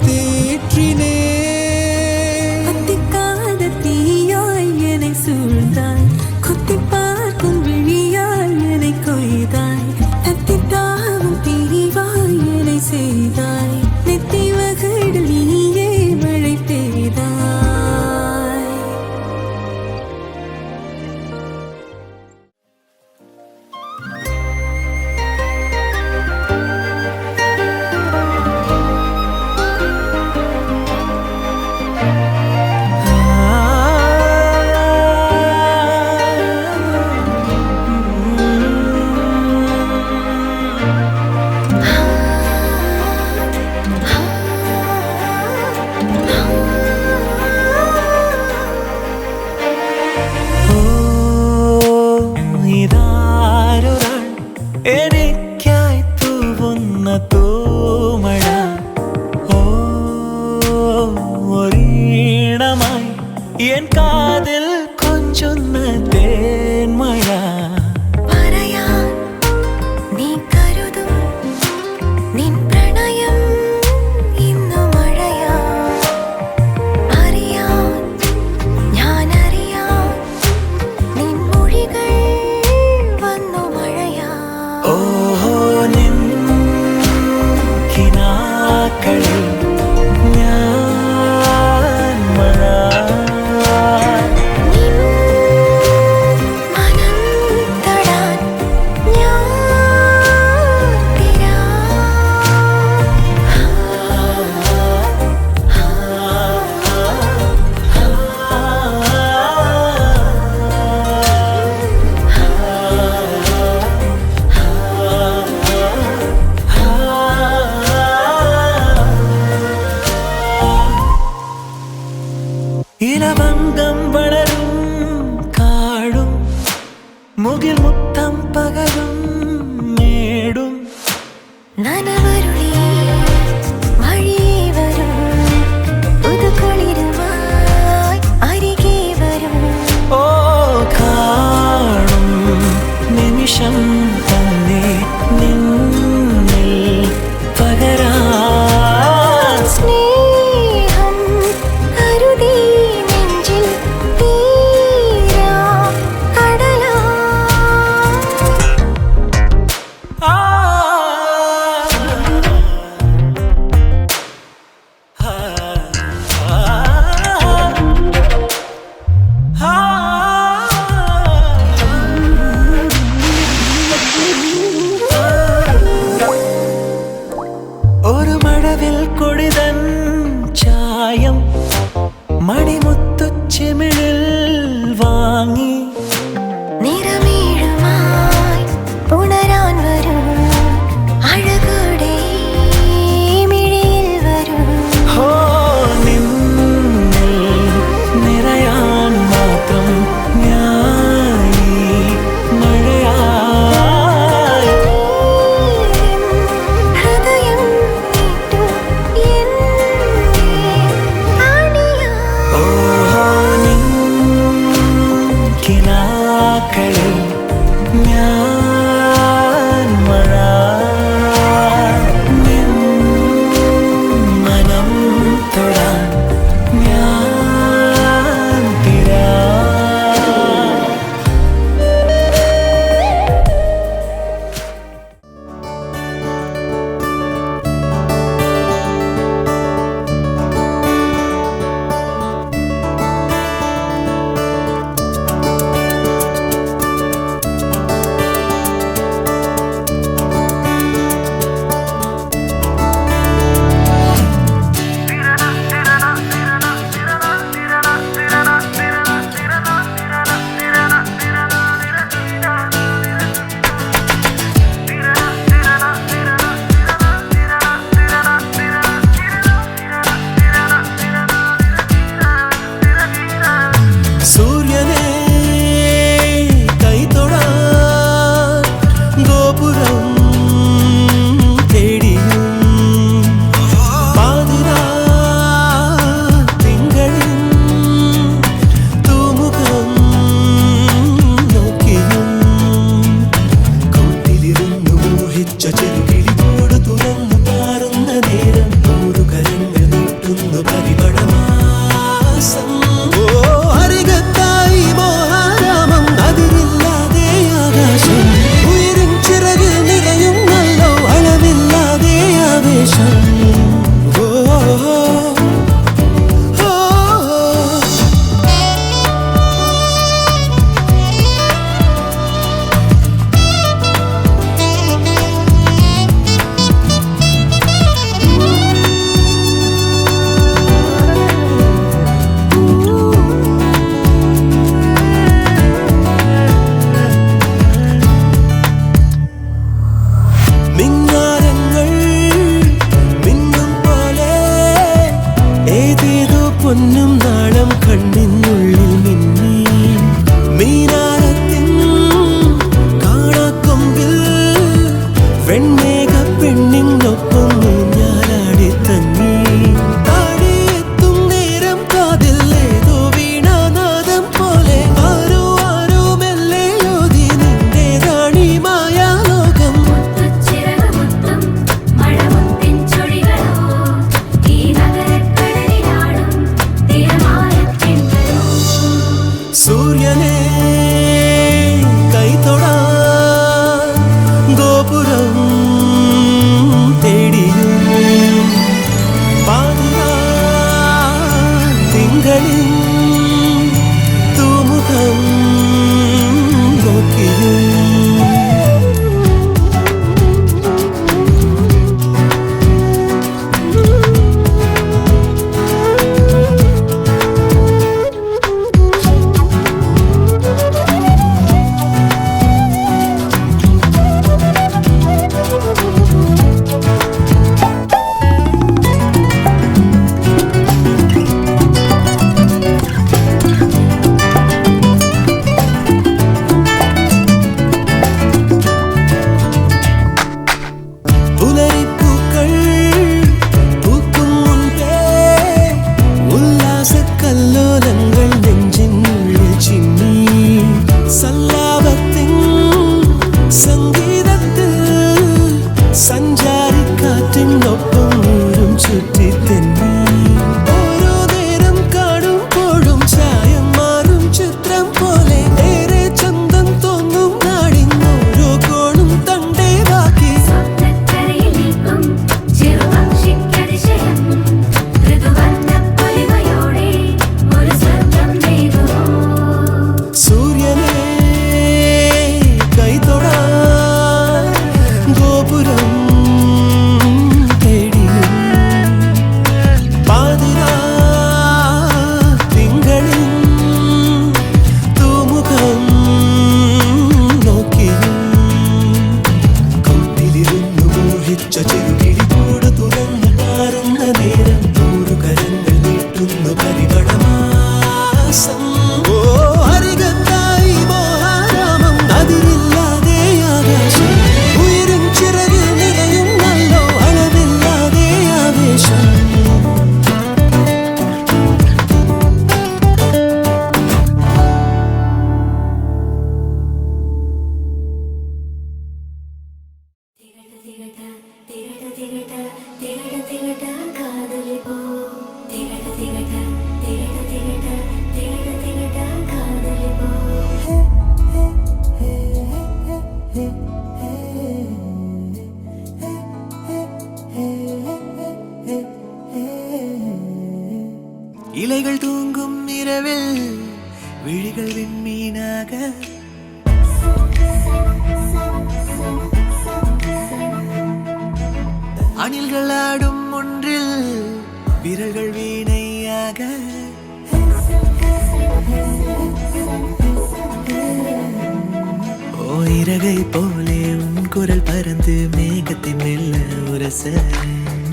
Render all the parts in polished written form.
தேற்றினே அத்திக்காத தீயாய் என்னை சூழ்ந்தாய் குத்தி பார்க்கும் விழியாய் என்னை கொய்தாய் அத்தித்தாவும் பிரிவாய் என்னை செய்தாய் நெத்தி வகடில் நீயே மழை பெய்தாய் ഇതാരൊരാൾ എനിക്കായി തൂവുന്ന തൂമഴ ഒരീണമായി എൻ കാതിൽ കൊഞ്ചുന്ന തേന്മഴ പറയാൻ നീ കരുതും നിൻ പ്രണയം ഇന്നു മഴയാ അറിയാൻ ഞാനറിയാൻ നിൻ മൊഴികൾ വന്നു മഴയാ ഓഹോ നിൻ കിനാക്കളിൽ ഞാൻ മഴ നിൻ ഏതേതോ പൊന്നും നാളം കണ്ണിനുള്ളിൽ മിന്നി മീനാരത്തിൻ കാണാക്കൊമ്പിൽ വെണ്ണേക പെണ്ണിനൊപ്പം ഞാനാടി തങ്ങി താടിയെത്തും നേരം കാതിൽ ഏതോ വീണാനാദം പോലെ ആരോ ആരോ മെല്ലെ ഓതി നിന്റേതാണീ മായാലോകം. സൂര്യനെ കൈതൊടാൻ ഗോപുരം തേടിയും പാതിരാ തിങ്കളിൽ തൂമുഖം നോക്കിയും പുലരിപ്പൂക്കൾ പൂക്കും മുൻപേ ഉല്ലാസക്കല്ലോലങ്ങൾ നെഞ്ചിനുള്ളിൽ ചിമ്മി സല്ലാപത്തിൻ സംഗീതത്തിൽ സഞ്ചാരിക്കാറ്റിനൊപ്പം ഊരും ചുറ്റിത്തെന്നി ഓരോ നേരം കാണുമ്പോഴും ചായം മാറും ചിത്രം പോലെ ഏറെ ചന്തം തോന്നും നാടിന്നോരോ കോണും തണ്ടേ ബാക്കി. സൂര്യനെ കൈതൊടാൻ ഗോപുരം തേടിയും പാതിരാ തിങ്കളിൽ തൂമുഖം നോക്കിയും കൂട്ടിലിരുന്നു മോഹിച്ച ചെറുകിളി കൂട് തുറന്നു മാറുന്ന നേരം നൂറു കരങ്ങൾ നീട്ടുന്നു പരിമളമാസം. ഓ അരികത്തായി മോഹാരാമം അതിരില്ലാതെ ആകാശം ഉയരും ചിറകിൽ നിറയും നല്ലോ അളവില്ലാതെ ആവേശം. ഇലകൾ തൂങ്ങും ഇരവിൽ വിഴികൾ വിൺമീനാക അണിൽകൾ ആടും ഒன்றிൽ വിരൽകൾ വീണയാക ஓ இறகை போலே உன் குரல் பறந்து மேகத்தை மெல்ல உரச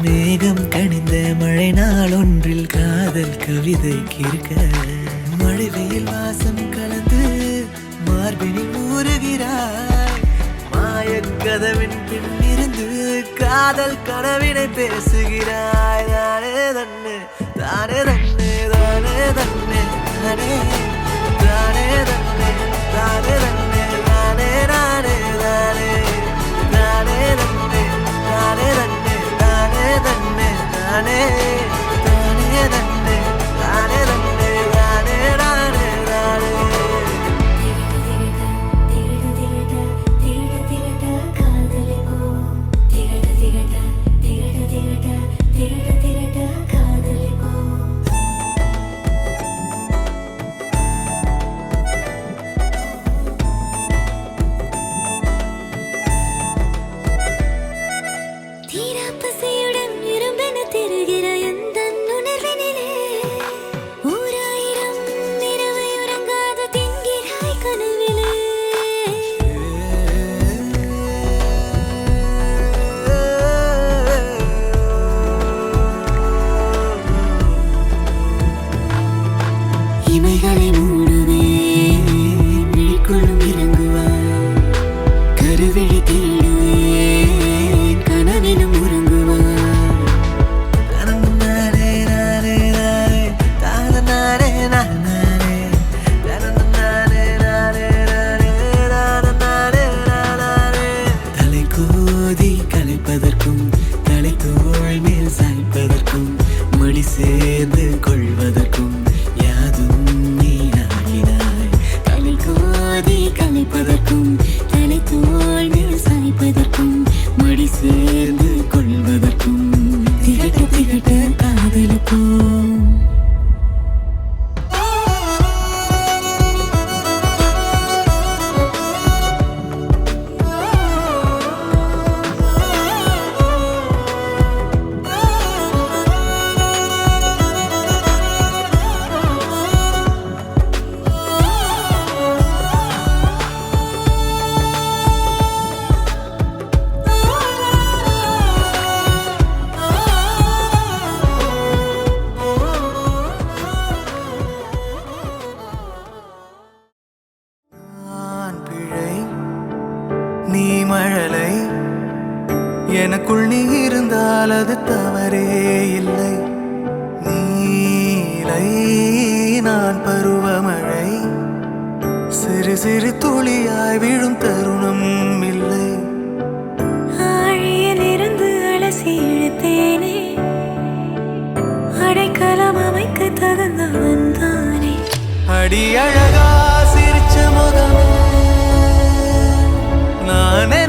மேகம் கணிந்த மழை நாள் ஒன்றில் காதல் கவிதை கிறுக்க மழை வெயில் வாசம் கலந்து மார்பினில் ஊறுகிறாய் மாயக்கதவின் பின்னிருந்து காதல் கனவினை பேசுகிறாய். தானே தன்னு தானே தன்னு தானே தன்னு தானே தானே தன்னு தானே தன்னு தானே நானே தானே தானே தன்னு தானே தன்னு தானே தன்னு தானே தானே தன்னு தானே தன்னு தானே நானே தானே. தீராப்பசையுடன் இரும்பென திருகிற இமைகளை மூடுவேன் விழிக்குள்ளும் இறங்குவாய் கருவிழி தேடுவேன் கனவிலும் உறங்குவாய் தலை கோதி கலைப்பதற்கும் தலை தோள் மேல் சாய்ப்பதற்கும் மொழி சேர்ந்து கொள்வதற்கும் யாதும் நீ ஆகினாய் தலை கோதி கலைப்பதற்கும் தலை தோள் மேல் சாய்ப்பதற்கும் மொழி சேர்ந்து கொள்வதற்கும் திகட்ட திகட்ட காதலுக்கும் நீ மழலை எனக்குள் நீ இருந்தால் அது தவறே இல்லை நீலை நான் பருவமழை சிறு சிறு துளியாய் விழும் தருணம் இல்லை ஆழியிலிருந்து அலசி இழுத்தேனே அடைக்கலம் அமைக்க தகுந்தவன் தானே அடி அழகா சிரிச்ச முகமே நானே